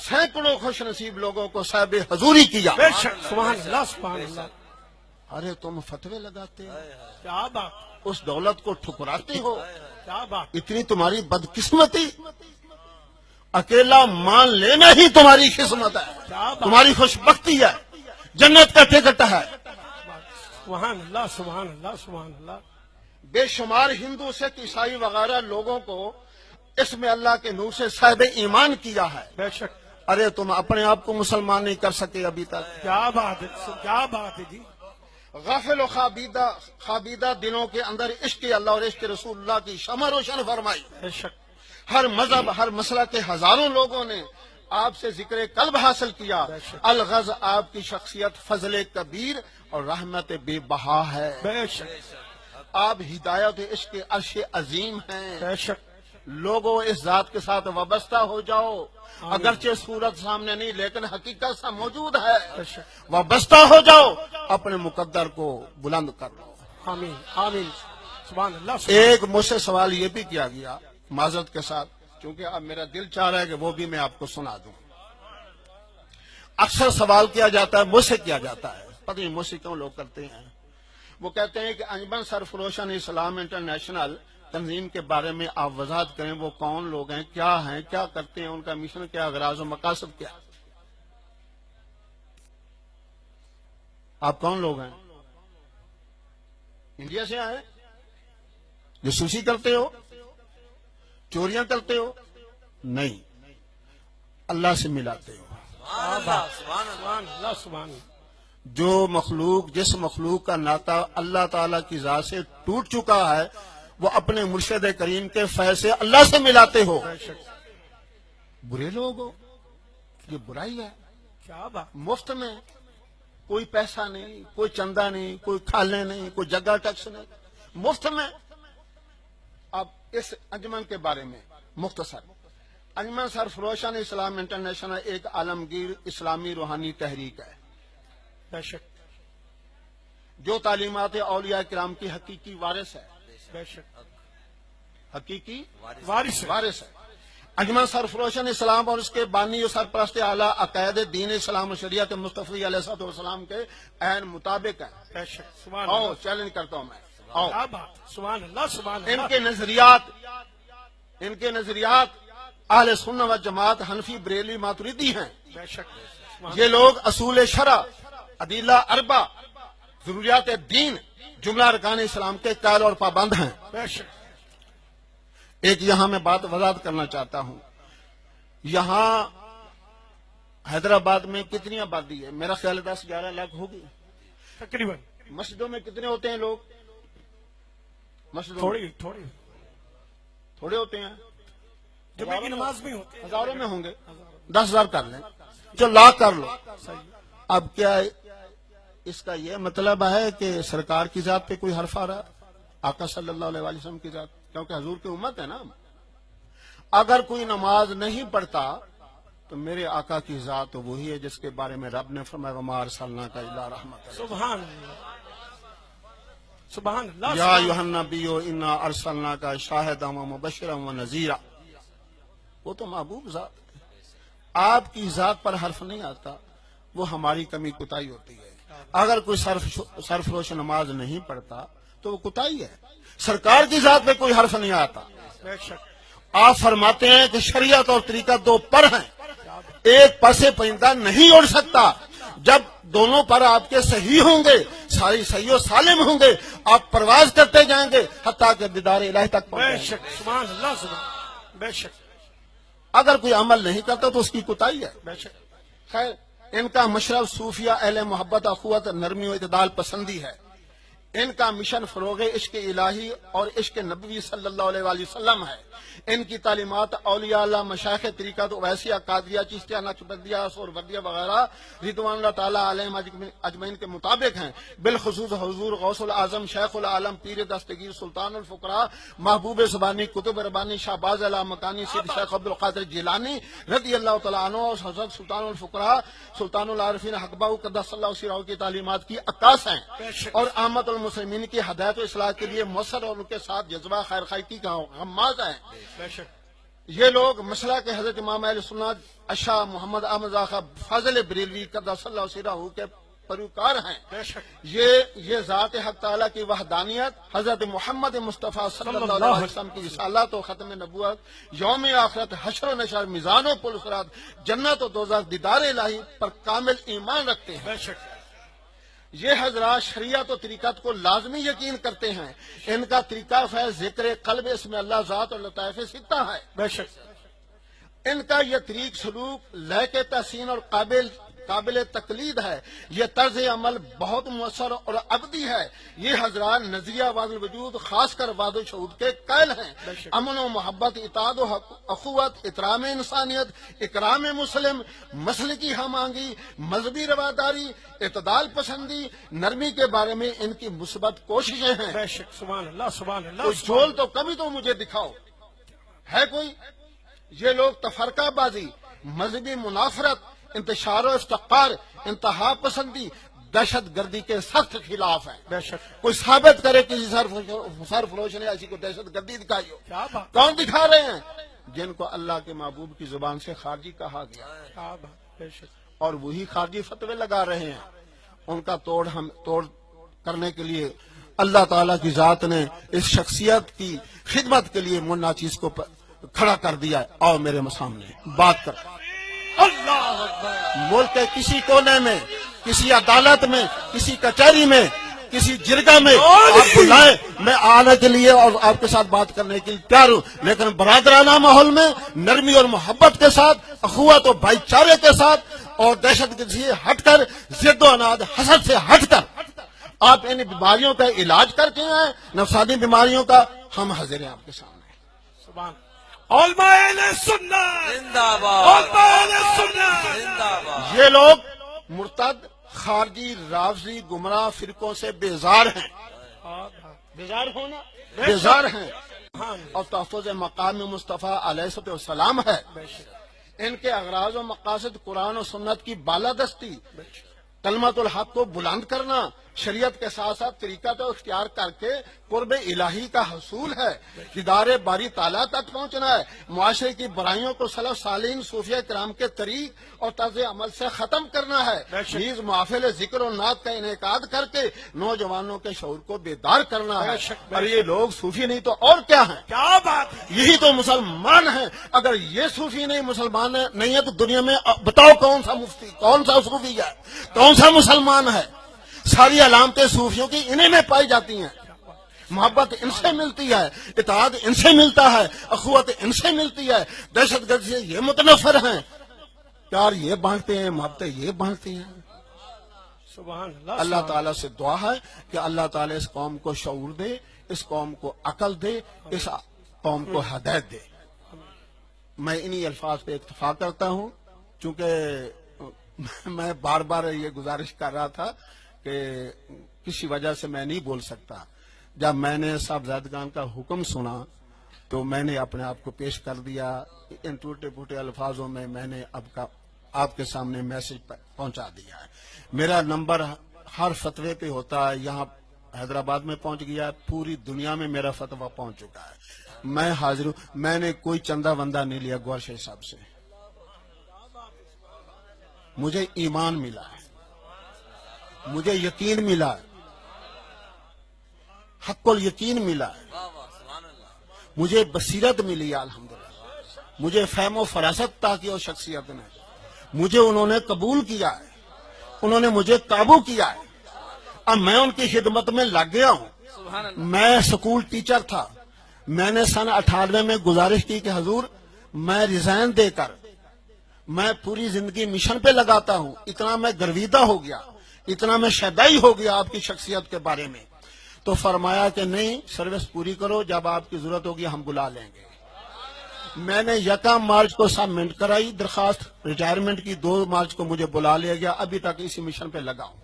سینکڑوں خوش نصیب لوگوں کو صاحب حضوری کیا. بے شک سبحان اللہ سبحان اللہ. ارے تم فتوے لگاتے ہو, کیا بات اس دولت کو ٹھکراتے ہو, کیا بات. اتنی تمہاری بدقسمتی. اکیلا مان لینا ہی تمہاری قسمت ہے, کیا بات. تمہاری خوش بختی ہے, جنت کا ٹکٹ ہے. سبحان اللہ سبحان اللہ سبحان اللہ. بے شمار ہندو سکھ عیسائی وغیرہ لوگوں کو اس میں اللہ کے نور سے صاحب ایمان کیا ہے. بے شک. ارے تم اپنے آپ کو مسلمان نہیں کر سکے ابھی تک. کیا بات ہے کیا بات ہے جی. غافل و خابیدہ دنوں کے اندر عشق اللہ اور عشق رسول اللہ کی شمع روشن فرمائی. بے شک. ہر مذہب ہر مسلک کے ہزاروں لوگوں نے آپ سے ذکر قلب حاصل کیا. الغز آپ کی شخصیت فضل کبیر اور رحمت بے بہا ہے. بے شک. آپ ہدایت عشق عرش عظیم ہیں. بے شک. لوگوں اس ذات کے ساتھ وابستہ ہو جاؤ, اگرچہ صورت سامنے نہیں لیکن حقیقت سا موجود ہے. بے شک. وابستہ ہو جاؤ, اپنے مقدر کو بلند کر لو. آمین آمین سبحان اللہ سبحان ایک مجھ سے سوال یہ بھی کیا گیا معذرت کے ساتھ, کیونکہ اب میرا دل چاہ رہا ہے کہ وہ بھی میں آپ کو سنا دوں. اکثر سوال کیا جاتا ہے, مجھ سے کیا جاتا ہے, پتہ نہیں مجھ سے کیوں لوگ کرتے ہیں. وہ کہتے ہیں کہ انجمن سرفروشان اسلام انٹرنیشنل تنظیم کے بارے میں آپ وضاحت کریں, وہ کون لوگ ہیں, کیا کرتے ہیں, ان کا مشن کیا, اغراض و مقاصد کیا. آپ کون لوگ ہیں؟ انڈیا سے آئے, جاسوسی کرتے ہو, چوریاں کرتے ہو؟ نہیں, اللہ سے ملاتے ہو. سبحان اللہ سبحان اللہ. جو مخلوق جس مخلوق کا ناطہ اللہ تعالیٰ کی ذات سے ٹوٹ چکا ہے, وہ اپنے مرشد کریم کے فیض سے اللہ سے ملاتے ہو. برے لوگ ہو, یہ برائی ہے. کیا بات. مفت میں, کوئی پیسہ نہیں, کوئی چندہ نہیں, کوئی کھالے نہیں, کوئی جگہ ٹیکس نہیں, مفت میں. اب اس انجمن کے بارے میں مختصر, انجمن سرفروشان اسلام انٹرنیشنل ایک عالمگیر اسلامی روحانی تحریک ہے بے شک. جو تعلیمات اولیاء کرام کی حقیقی وارث ہے. بے شک. حقیقی وارث ہے. وارث ہے. انجمن سرفروشان اسلام اور اس کے بانی و سرپرست اعلیٰ عقائد دین اسلام و شریعت مصطفی علیہ السلام کے عین مطابق ہے. بے شک. سبحان آؤ اللہ. چیلنج کرتا ہوں میں. آؤ, کیا بات. سبحان اللہ سبحان ان اللہ. کے نظریات اہل سنت و جماعت حنفی بریلی ماتریدی ہیں. بے شک. یہ لوگ اصول شرع, ادلہ اربع, ضروریات دین, جملہ ارکان اسلام کے قائل اور پابند ہیں. بے شک. ایک یہاں میں بات وضاحت کرنا چاہتا ہوں. یہاں حیدرآباد میں کتنی آبادی ہے؟ میرا خیال 10-11 لاکھ ہوگی تقریباً. مسجدوں میں کتنے ہوتے ہیں لوگ؟ مسجدوں میں تھوڑے ہوتے ہیں, جمعے کی نماز میں ہوتے ہیں. ہزاروں میں ہوں گے. 10,000 کر لیں, چلو لاکھ کر لو. اب کیا اس کا یہ مطلب ہے کہ سرکار کی ذات پہ کوئی حرف آ رہا؟ آقا صلی اللہ علیہ وسلم کی ذات, کیونکہ حضور کی امت ہے نا. اگر کوئی نماز نہیں پڑھتا تو میرے آقا کی ذات تو وہی ہے جس کے بارے میں رب نے فرمایا وما ارسلناک الا رحمۃ. سبحان اللہ سبحان اللہ. یا ایھا النبی انا ارسلناک شاہدا و مبشرا و نذیرا. وہ تو محبوب ذات ہے, آپ کی ذات پر حرف نہیں آتا, وہ ہماری کمی کوتاہی ہوتی ہے. اگر کوئی سرفروش نماز نہیں پڑھتا تو وہ کوتاہی ہے. سرکار کی ذات پہ کوئی حرف نہیں آتا. بے شک. آپ فرماتے ہیں کہ شریعت اور طریقہ دو پر ہیں, ایک پر سے پرندہ نہیں اڑ سکتا. جب دونوں پر آپ کے صحیح ہوں گے, ساری صحیح و سالم ہوں گے, آپ پرواز کرتے جائیں گے حتیٰ کہ دیدار الہی تک بے پہنچیں گے. شک. سبحان اللہ سبحان. بے شک. اگر کوئی عمل نہیں کرتا تو اس کی کوتاہی ہے. بے شک. خیر, ان کا مشرب صوفیہ اہل محبت اخوت نرمی و اعتدال پسندی ہے. ان کا مشن فروغ عشق الہی اور عشق نبوی صلی اللہ علیہ وآلہ وسلم ہے. ان کی تعلیمات اولیاء اللہ مشائخ طریقت اویسیہ قادریہ چشتیہ نقشبندیہ سہروردیہ وغیرہ رضوان اللہ تعالیٰ علیہم اجمعین کے مطابق ہیں. بالخصوص حضور غوث العظم شیخ العالم پیر دستگیر سلطان الفقراء محبوب زبانی قطب ربانی شہباز علا مکانی سید شیخ عبد القادر جیلانی رضی اللہ تعالیٰ عنہ اور حضرت سلطان الفقراء سلطان العارفین حقبہ قدس اللہ سیرہ کی تعلیمات کی عکاس ہیں اور آمد المسلمین کی ہدایت و اصلاح کے لیے مؤثر اور ان کے ساتھ جذبہ خیر خواہی کا غماز ہیں. بے شک. یہ لوگ مسئلہ کے حضرت امام اہل سنت اشا محمد احمد آقا فاضل بریلوی قدس اللہ سرہ کے پیروکار ہیں. بے شک یہ ذات حق تعالیٰ کی وحدانیت، حضرت محمد مصطفیٰ صلی اللہ علیہ وسلم کی رسالت و ختم نبوت، یوم آخرت، حشر و نشر، میزان و پل صراط، جنت و دوزخ، دیدار الہی پر کامل ایمان رکھتے ہیں. بے شک یہ حضرات شریعت و طریقت کو لازمی یقین کرتے ہیں. ان کا طریقہ فیض ذکر قلب اس میں اللہ ذات اور لطائف سکتا ہے. بے شک ان کا یہ طریق سلوک لائق تحسین اور قابل تقلید ہے. یہ طرز عمل بہت مؤثر اور ابدی ہے. یہ حضرات نظریہ واد الوجود خاص کر واد شہود کے قائل ہیں. امن و محبت، اطاعت و اخوت، احترام انسانیت، اکرام مسلم، مسلکی ہم آہنگی، مذہبی رواداری، اعتدال پسندی، نرمی کے بارے میں ان کی مثبت کوششیں ہیں. بے شک سبحان اللہ سبحان اللہ کوئی جھول تو کبھی تو مجھے دکھاؤ ہے کوئی. یہ لوگ تفرقہ بازی، مذہبی منافرت، انتشار و افتقار، انتہا پسندی، دہشت گردی کے سخت خلاف ہیں. بے شک کوئی ثابت کرے کسی سرفروش نے ایسی کو دہشت گردی دکھائی ہو. کیا بات کون دکھا رہے ہیں؟ جن کو اللہ کے محبوب کی زبان سے خارجی کہا گیا کیا بات. بے شک اور وہی خارجی فتوے لگا رہے ہیں. ان کا توڑ کرنے کے لیے اللہ تعالیٰ کی ذات نے اس شخصیت کی خدمت کے لیے منا چیز کو کھڑا کر دیا ہے. اور میرے سامنے بات کر اللہ اکبر. ملک کے کسی کونے میں، کسی عدالت میں، کسی کچہری میں، کسی جرگہ میں آپ بلائیں، میں آنے کے لیے اور آپ کے ساتھ بات کرنے کے لیے تیار ہوں. لیکن برادرانہ ماحول میں نرمی اور محبت کے ساتھ، اخوت اور بھائی چارے کے ساتھ، اور دہشت گردی سے ہٹ کر، ضد و اناد حسد سے ہٹ کر آپ ان بیماریوں کا علاج کر کے ہیں، نفسانی بیماریوں کا. ہم حاضر ہیں آپ کے سامنے. سبحان علماء اہل سنت زندہ باد، علماء اہل سنت. زندہ باد. یہ لوگ مرتد، خارجی، رافضی، گمراہ فرقوں سے بیزار ہیں. بیزار ہونا بیزار ہیں اور تحفظ مقام مصطفیٰ علیہ السلام ہے. ان کے اغراض و مقاصد قرآن و سنت کی بالادستی، کلمت الحق کو بلند کرنا، شریعت کے ساتھ ساتھ طریقہ تو اختیار کر کے قرب الہی کا حصول ہے. دیدار باری تعالیٰ تک پہنچنا ہے. معاشرے کی برائیوں کو سلف صالحین صوفیہ کرام کے طریق اور طرز عمل سے ختم کرنا ہے. نیز محافل ذکر و نعت کا انعقاد کر کے نوجوانوں کے شعور کو بیدار کرنا ہے. اور یہ لوگ صوفی نہیں تو اور کیا ہیں؟ کیا بات ہے. یہی تو مسلمان ہیں. اگر یہ صوفی نہیں، مسلمان نہیں ہے تو دنیا میں بتاؤ کون سا مفتی، کون سا صوفی ہے، کون سا مسلمان ہے؟ ساری علامتیں صوفیوں کی انہیں میں پائی جاتی ہیں. محبت ان سے ملتی ہے، اتحاد ان سے ملتا ہے، اخوت ان سے ملتی ہے. دہشت گردی سے یہ متنفر ہیں، پیار یہ بانٹتے ہیں، محبتیں یہ بانٹتی ہیں. سبحان اللہ. اللہ تعالیٰ سے دعا ہے کہ اللہ تعالیٰ اس قوم کو شعور دے، اس قوم کو عقل دے، اس قوم کو ہدایت دے. میں انہی الفاظ پہ اکتفا کرتا ہوں. چونکہ میں بار بار یہ گزارش کر رہا تھا کہ کسی وجہ سے میں نہیں بول سکتا. جب میں نے صاحبزادگان کا حکم سنا تو میں نے اپنے آپ کو پیش کر دیا. ان ٹوٹے پھوٹے الفاظوں میں میں نے آپ کے سامنے میسج پہنچا دیا ہے. میرا نمبر ہر فتوے پہ ہوتا ہے. یہاں حیدرآباد میں پہنچ گیا، پوری دنیا میں میرا فتویٰ پہنچ چکا ہے. میں حاضر ہوں. میں نے کوئی چندہ وندہ نہیں لیا گور شاہ صاحب سے. مجھے ایمان ملا ہے، مجھے یقین ملا ہے، حق الیقین ملا ہے، مجھے بصیرت ملی ہے الحمدللہ. مجھے فہم و فراست تاکہ اور شخصیت نے مجھے انہوں نے قبول کیا ہے، انہوں نے مجھے قابو کیا ہے. اب میں ان کی خدمت میں لگ گیا ہوں. میں سکول ٹیچر تھا. میں نے سن 98 میں گزارش کی کہ حضور میں ریزائن دے کر میں پوری زندگی مشن پہ لگاتا ہوں. اتنا میں گرویدہ ہو گیا، اتنا میں شیدائی ہو گیا آپ کی شخصیت کے بارے میں. تو فرمایا کہ نہیں، سروس پوری کرو، جب آپ کی ضرورت ہوگی ہم بلا لیں گے. میں نے 1 مارچ کو سبمٹ کرائی درخواست ریٹائرمنٹ کی. 2 مارچ کو مجھے بلا لیا گیا. ابھی تک اسی مشن پہ لگا ہوں.